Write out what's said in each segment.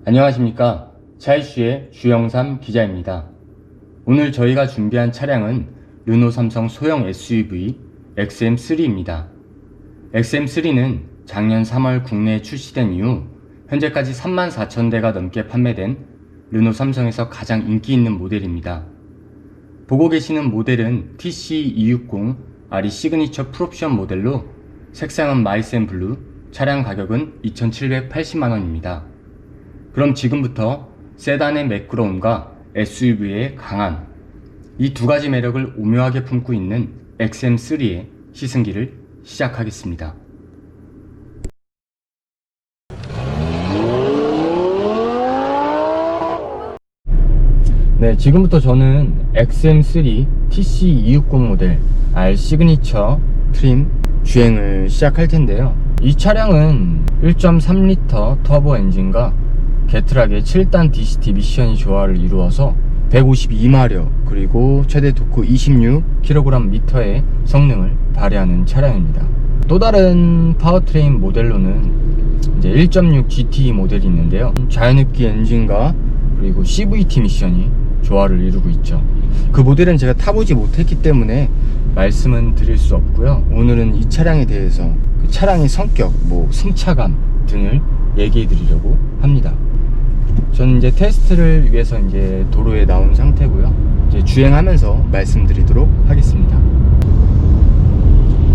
안녕하십니까. 차 이슈의 주영삼 기자입니다. 오늘 저희가 준비한 차량은 르노 삼성 소형 SUV XM3입니다. XM3는 작년 3월 국내에 출시된 이후 현재까지 34,000대가 넘게 판매된 르노 삼성에서 가장 인기 있는 모델입니다. 보고 계시는 모델은 TC260 RE 시그니처 풀옵션 모델로 색상은 마이센 블루, 차량 가격은 2,780만원입니다. 그럼 지금부터 세단의 매끄러움과 SUV의 강함, 이 두 가지 매력을 오묘하게 품고 있는 XM3의 시승기를 시작하겠습니다. 네, 지금부터 저는 XM3 TC260 모델 R 시그니처 트림 주행을 시작할 텐데요. 이 차량은 1.3L 터보 엔진과 게트락의 7단 DCT 미션이 조화를 이루어서 152마력 그리고 최대 토크 26kgm의 성능을 발휘하는 차량입니다. 또 다른 파워트레인 모델로는 이제 1.6 GT 모델이 있는데요. 자연흡기 엔진과 그리고 CVT 미션이 조화를 이루고 있죠. 그 모델은 제가 타보지 못했기 때문에 말씀은 드릴 수 없고요. 오늘은 이 차량에 대해서 그 차량의 성격, 승차감 등을 얘기해 드리려고 합니다. 저는 이제 테스트를 위해서 이제 도로에 나온 상태고요. 이제 주행하면서 말씀드리도록 하겠습니다.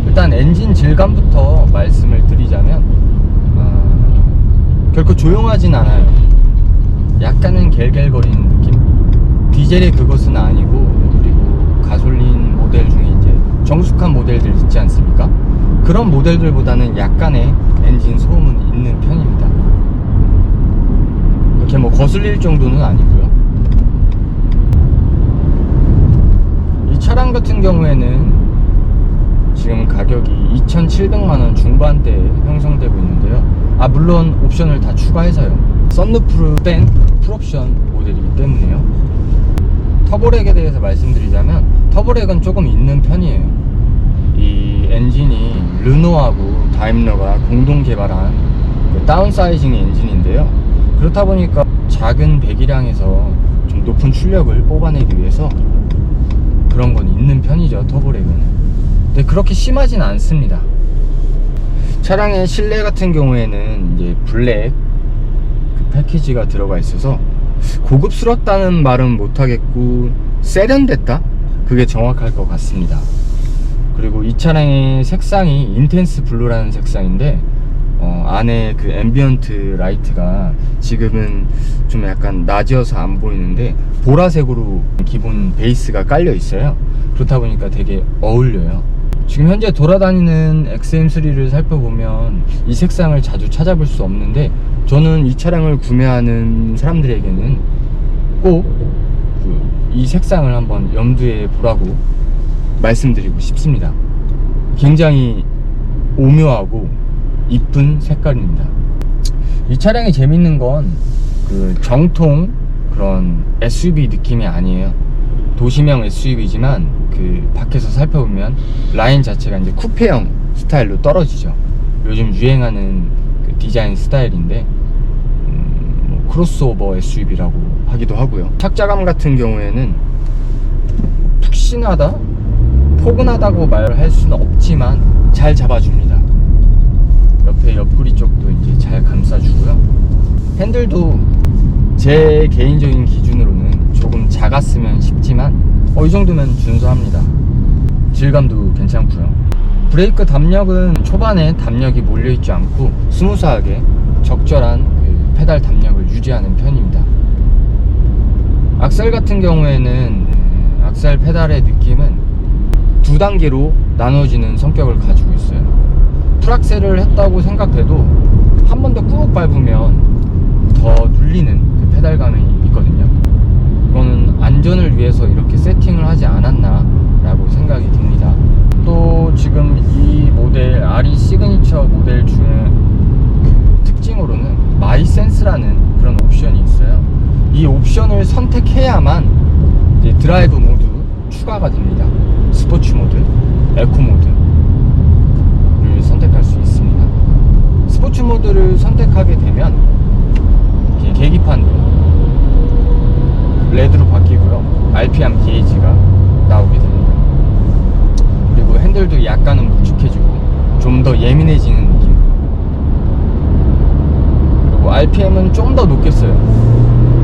일단 엔진 질감부터 말씀을 드리자면 결코 조용하진 않아요. 약간은 갤갤거리는 느낌? 디젤의 그것은 아니고, 그리고 가솔린 모델 중에 이제 정숙한 모델들 있지 않습니까? 그런 모델들보다는 약간의 엔진 소음은 있는 편입니다. 이렇게 거슬릴 정도는 아니고요. 이 차량 같은 경우에는 지금 가격이 2,700만원 중반대에 형성되고 있는데요. 물론 옵션을 다 추가해서요. 썬루프를 뺀 풀옵션 모델이기 때문에요. 터보렉에 대해서 말씀드리자면 터보렉은 조금 있는 편이에요. 이 엔진이 르노하고 다임러가 공동 개발한 다운사이징 엔진인데요. 그렇다 보니까 작은 배기량에서 좀 높은 출력을 뽑아내기 위해서 그런 건 있는 편이죠, 터보렉은. 근데 그렇게 심하진 않습니다. 차량의 실내 같은 경우에는 이제 블랙 그 패키지가 들어가 있어서 고급스럽다는 말은 못하겠고 세련됐다? 그게 정확할 것 같습니다. 그리고 이 차량의 색상이 인텐스 블루라는 색상인데 안에 그 앰비언트 라이트가 지금은 좀 약간 낮아서 안 보이는데 보라색으로 기본 베이스가 깔려 있어요. 그렇다 보니까 되게 어울려요. 지금 현재 돌아다니는 XM3를 살펴보면 이 색상을 자주 찾아볼 수 없는데, 저는 이 차량을 구매하는 사람들에게는 꼭 이 색상을 한번 염두에 보라고 말씀드리고 싶습니다. 굉장히 오묘하고 이쁜 색깔입니다. 이 차량이 재밌는 건 그 정통 그런 SUV 느낌이 아니에요. 도시명 SUV지만 그 밖에서 살펴보면 라인 자체가 이제 쿠페형 스타일로 떨어지죠. 요즘 유행하는 그 디자인 스타일인데 크로스오버 SUV라고 하기도 하고요. 착자감 같은 경우에는 푹신하다? 포근하다고 말할 수는 없지만 잘 잡아줍니다. 옆에 옆구리 쪽도 이제 잘 감싸주고요. 핸들도 제 개인적인 기준으로는 조금 작았으면 싶지만 이 정도면 준수합니다. 질감도 괜찮고요. 브레이크 담력은 초반에 담력이 몰려있지 않고 스무스하게 적절한 그 페달 담력을 유지하는 편입니다. 악셀 같은 경우에는 악셀 페달의 느낌은 두 단계로 나눠지는 성격을 가지고 있어요. 풀악셀을 했다고 생각돼도 한 번 더 꾹 밟으면 더 눌리는 그 페달감이 있거든요. 이거는 안전을 위해서 이렇게 세팅을 하지 않았나 라고 생각이 듭니다. 또 지금 이 모델 RE 시그니처 모델 중에 특징으로는 마이센스라는 그런 옵션이 있어요. 이 옵션을 선택해야만 이제 드라이브 모드 추가가 됩니다. 스포츠 모드, 에코 모드를 선택할 수 있습니다. 스포츠 모드를 선택하게 되면 계기판 조절도 약간은 묵직해지고 좀 더 예민해지는 느낌. 그리고 RPM은 좀 더 높겠어요.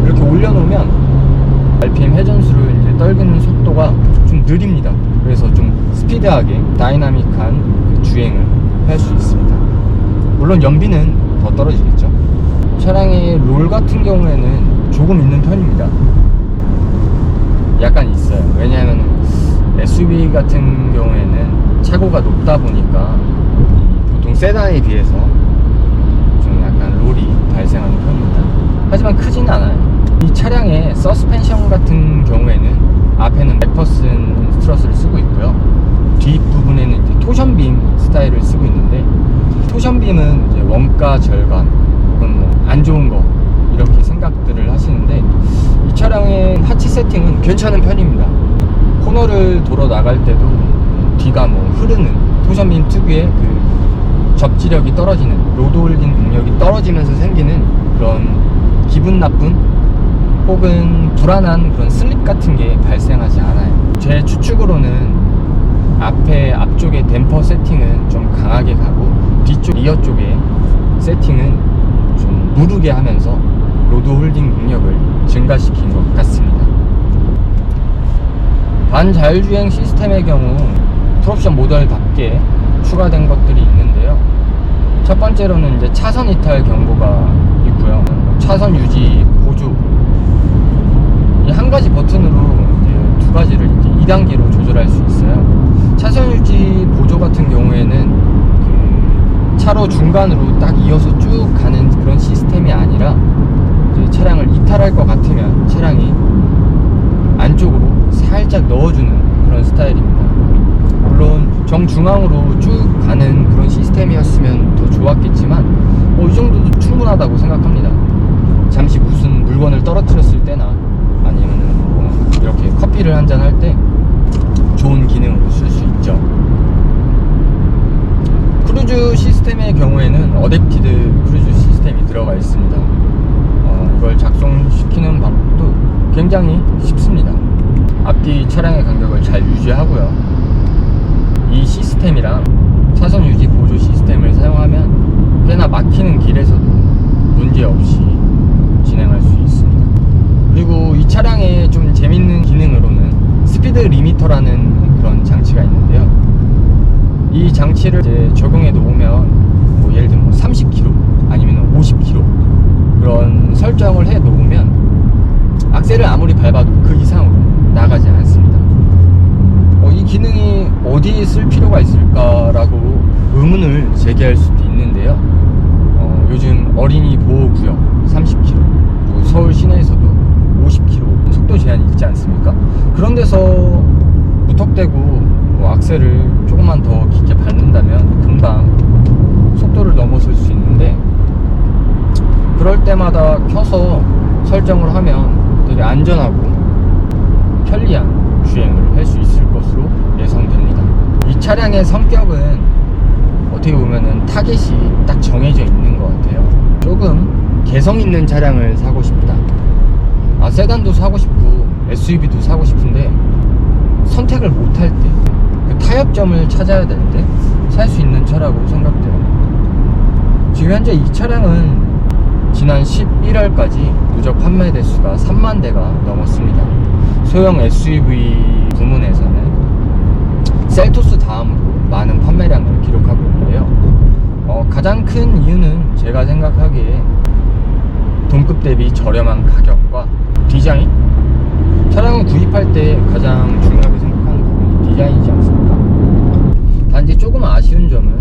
이렇게 올려놓으면 RPM 회전수를 이제 떨구는 속도가 좀 느립니다. 그래서 좀 스피드하게 다이나믹한 그 주행을 할 수 있습니다. 물론 연비는 더 떨어지겠죠. 차량의 롤 같은 경우에는 조금 있는 편입니다. 약간 있어요. 왜냐하면 SUV 같은 경우에는 차고가 높다 보니까 보통 세단에 비해서 좀 약간 롤이 발생하는 편입니다. 하지만 크지는 않아요. 이 차량의 서스펜션 같은 경우에는 앞에는 맥퍼슨 스트러스를 쓰고 있고요. 뒷부분에는 이제 토션빔 스타일을 쓰고 있는데, 토션빔은 이제 원가 절감 혹은 뭐 안 좋은 거 이렇게 생각들을 하시는데, 이 차량의 하체 세팅은 괜찮은 편입니다. 코너를 돌아 나갈 때도 뒤가 뭐 흐르는 토션빔 특유의 그 접지력이 떨어지는, 로드 홀딩 능력이 떨어지면서 생기는 그런 기분 나쁜 혹은 불안한 그런 슬립 같은 게 발생하지 않아요. 제 추측으로는 앞쪽에 댐퍼 세팅은 좀 강하게 가고 뒤쪽 리어 쪽에 세팅은 좀 무르게 하면서 로드 홀딩 능력을 증가시킨 것 같습니다. 반자율주행 시스템의 경우 풀옵션 모델답게 추가된 것들이 있는데요. 첫 번째로는 이제 차선 이탈 경고가 있고요. 차선 유지 보조, 이 한 가지 버튼으로 이제 두 가지를 이제 2단계로 조절할 수 있어요. 차선 유지 보조 같은 경우에는 그 차로 중간으로 딱 이어서 쭉 가는 그런 시스템이 아니라, 이제 차량을 이탈할 것 같으면 차량이 안쪽으로 살짝 넣어주는 그런 스타일입니다. 물론 정중앙으로 쭉 가는 그런 시스템이었으면 더 좋았겠지만 이 정도도 충분하다고 생각합니다. 잠시 무슨 물건을 떨어뜨렸을 때나 아니면 뭐 이렇게 커피를 한잔 할 때 좋은 기능으로 쓸 수 있죠. 크루즈 시스템의 경우에는 어댑티드 크루즈 시스템이 들어가 있습니다. 이걸 작동시키는 방법도 굉장히 쉽습니다. 앞뒤 차량의 간격을 잘 유지하고요. 이 시스템이랑 차선 유지 보조 시스템을 사용하면 꽤나 막히는 길에서도 문제없이 진행할 수 있습니다. 그리고 이 차량의 좀 재밌는 기능으로는 스피드 리미터라는 그런 장치가 있는데요. 이 장치를 이제 적용해 놓으면 뭐 예를 들면 30km 아니면 50km 그런 설정을 해 놓으면 악셀을 아무리 밟아도 그 이상으로 나가지 않습니다. 이 기능이 어디에 쓸 필요가 있을까라고 의문을 제기할 수도 있는데요. 요즘 어린이 보호구역 30km, 그리고 서울 시내에서도 50km 속도 제한이 있지 않습니까? 그런 데서 무턱대고 뭐 악셀을 조금만 더 깊게 밟는다면 금방 속도를 넘어설 수 있는데, 그럴 때마다 켜서 설정을 하면 되게 안전하고 편리한 주행을 할 수 있을 것으로 예상됩니다. 이 차량의 성격은 어떻게 보면은 타겟이 딱 정해져 있는 것 같아요. 조금 개성 있는 차량을 사고 싶다, 세단도 사고 싶고 SUV도 사고 싶은데 선택을 못할 때, 그 타협점을 찾아야 될 때 살 수 있는 차라고 생각돼요. 지금 현재 이 차량은 지난 11월까지 누적 판매 대수가 3만 대가 넘었습니다. 소형 SUV 부문에서는 셀토스 다음으로 많은 판매량을 기록하고 있는데요. 가장 큰 이유는 제가 생각하기에 동급 대비 저렴한 가격과 디자인, 차량을 구입할 때 가장 중요하게 생각하는 부분이 디자인이지 않습니까? 단지 조금 아쉬운 점은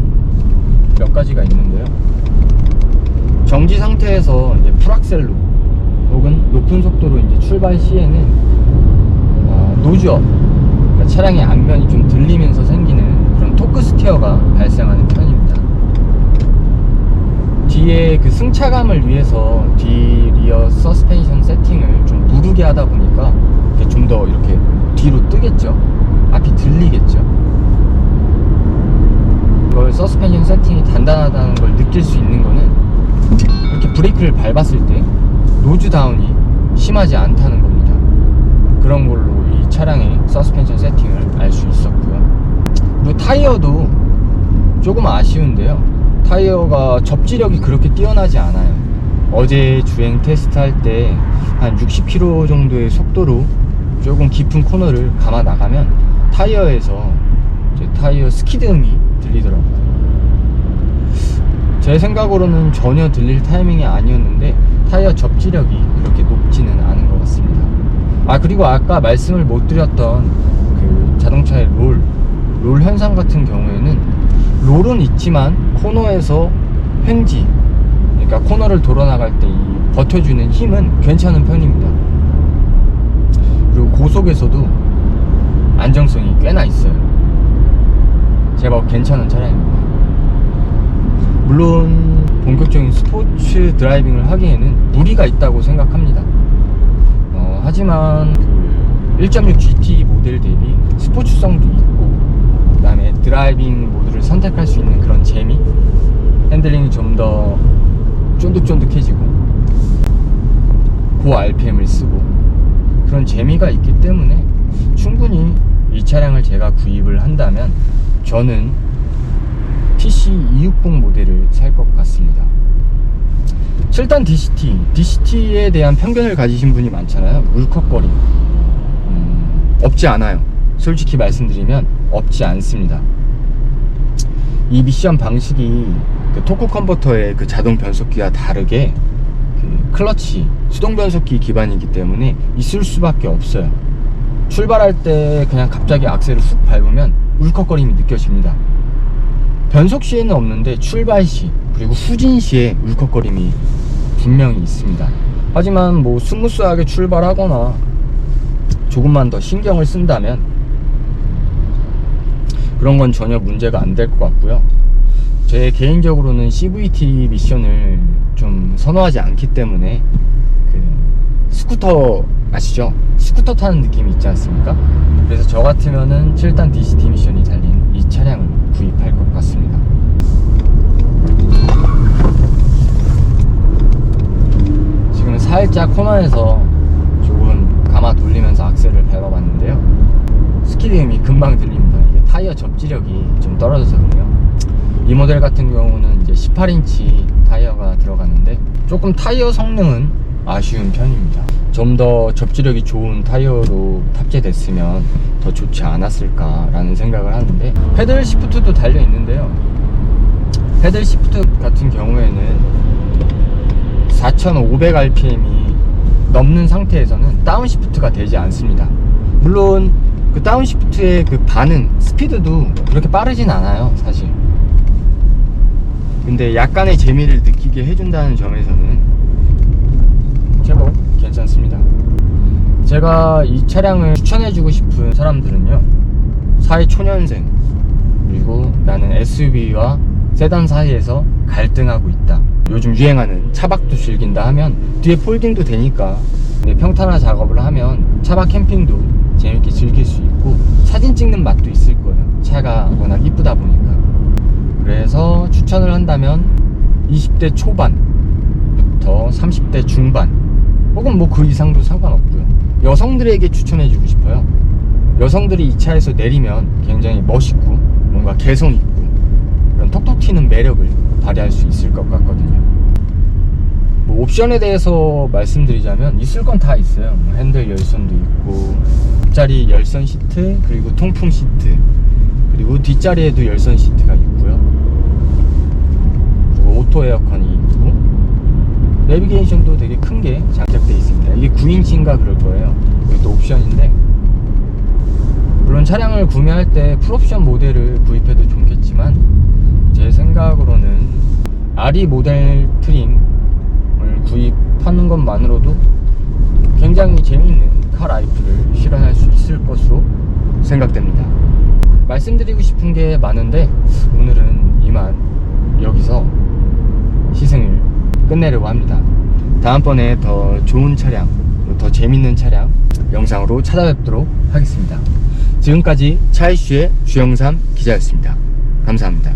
몇 가지가 있는데요. 정지 상태에서 이제 풀악셀로 혹은 높은 속도로 이제 출발 시에는 노즈업, 그러니까 차량의 앞면이 좀 들리면서 생기는 그런 토크 스티어가 발생하는 편입니다. 뒤에 그 승차감을 위해서 뒤 리어 서스펜션 세팅을 좀 무르게 하다 보니까 좀 더 이렇게 뒤로 뜨겠죠. 앞이 들리겠죠. 이걸 서스펜션 세팅이 단단하다는 걸 느낄 수 있는 거는 이렇게 브레이크를 밟았을 때 노즈 다운이 심하지 않다는 겁니다. 그런 걸로 이 차량의 서스펜션 세팅을 알 수 있었고요. 그리고 타이어도 조금 아쉬운데요. 타이어가 접지력이 그렇게 뛰어나지 않아요. 어제 주행 테스트 할 때 한 60km 정도의 속도로 조금 깊은 코너를 감아 나가면 타이어에서 이제 타이어 스키드음이 들리더라고요. 제 생각으로는 전혀 들릴 타이밍이 아니었는데 타이어 접지력이 그렇게 높지는 않은 것 같습니다. 그리고 아까 말씀을 못 드렸던 그 자동차의 롤 현상 같은 경우에는 롤은 있지만 코너에서 횡지, 그러니까 코너를 돌아 나갈 때 이 버텨주는 힘은 괜찮은 편입니다. 그리고 고속에서도 안정성이 꽤나 있어요. 제법 괜찮은 차량입니다. 물론 본격적인 스포츠 드라이빙을 하기에는 무리가 있다고 생각합니다. 하지만 그 1.6 GT 모델 대비 스포츠성도 있고, 그 다음에 드라이빙 모드를 선택할 수 있는 그런 재미, 핸들링이 좀 더 쫀득쫀득해지고 고 RPM을 쓰고 그런 재미가 있기 때문에 충분히 이 차량을 제가 구입을 한다면 저는 TC260 모델을 살 것 같습니다. 7단 DCT에 대한 편견을 가지신 분이 많잖아요. 울컥거림 없지 않아요. 솔직히 말씀드리면 없지 않습니다. 이 미션 방식이 그 토크 컨버터의 그 자동 변속기와 다르게 그 클러치 수동 변속기 기반이기 때문에 있을 수밖에 없어요. 출발할 때 그냥 갑자기 악셀을 훅 밟으면 울컥거림이 느껴집니다. 변속 시에는 없는데 출발 시 그리고 후진 시에 울컥거림이 분명히 있습니다. 하지만 뭐 스무스하게 출발하거나 조금만 더 신경을 쓴다면 그런 건 전혀 문제가 안 될 것 같고요. 제 개인적으로는 CVT 미션을 좀 선호하지 않기 때문에 그 스쿠터 아시죠? 스쿠터 타는 느낌이 있지 않습니까? 그래서 저 같으면은 7단 DCT 미션이 달린 이 차량을 구입할 것 같습니다. 지금 살짝 코너에서 조금 감아 돌리면서 악셀을 밟아봤는데요. 스키드음이 금방 들립니다. 이게 타이어 접지력이 좀 떨어져서 그래요. 이 모델 같은 경우는 이제 18인치 타이어가 들어갔는데 조금 타이어 성능은 아쉬운 편입니다. 좀 더 접지력이 좋은 타이어로 탑재됐으면 더 좋지 않았을까라는 생각을 하는데, 패들 시프트도 달려 있는데요. 패들 시프트 같은 경우에는 4500rpm이 넘는 상태에서는 다운시프트가 되지 않습니다. 물론 그 다운시프트의 그 반응 스피드도 그렇게 빠르진 않아요, 사실. 근데 약간의 재미를 느끼게 해준다는 점에서는 제법 괜찮습니다. 제가 이 차량을 추천해주고 싶은 사람들은요, 사회초년생, 그리고 나는 SUV와 세단 사이에서 갈등하고 있다, 요즘 유행하는 차박도 즐긴다 하면 뒤에 폴딩도 되니까 평탄화 작업을 하면 차박 캠핑도 재밌게 즐길 수 있고 사진 찍는 맛도 있을 거예요. 차가 워낙 이쁘다 보니까. 그래서 추천을 한다면 20대 초반부터 30대 중반 혹은 뭐 그 이상도 상관없고요. 여성들에게 추천해주고 싶어요. 여성들이 이 차에서 내리면 굉장히 멋있고 뭔가 개성 있고 그런 톡톡 튀는 매력을 발휘할 수 있을 것 같거든요. 뭐 옵션에 대해서 말씀드리자면 있을 건 다 있어요. 뭐 핸들 열선도 있고, 앞자리 열선 시트, 그리고 통풍 시트, 그리고 뒷자리에도 열선 시트가 있고요. 그리고 오토 에어컨이 있고, 내비게이션도 되게 큰 게 장착되어 있습니다. 이게 9인치인가 그럴 거예요. 이것도 옵션인데, 물론 차량을 구매할 때 풀옵션 모델을 구입해도 좋겠지만 제 생각으로는 RE 모델 트림을 구입하는 것만으로도 굉장히 재미있는 카라이프를 실현할 수 있을 것으로 생각됩니다. 말씀드리고 싶은 게 많은데 오늘은 이만 여기서 시승을 끝내려고 합니다. 다음번에 더 좋은 차량, 더 재밌는 차량 영상으로 찾아뵙도록 하겠습니다. 지금까지 차 이슈의 주영삼 기자였습니다. 감사합니다.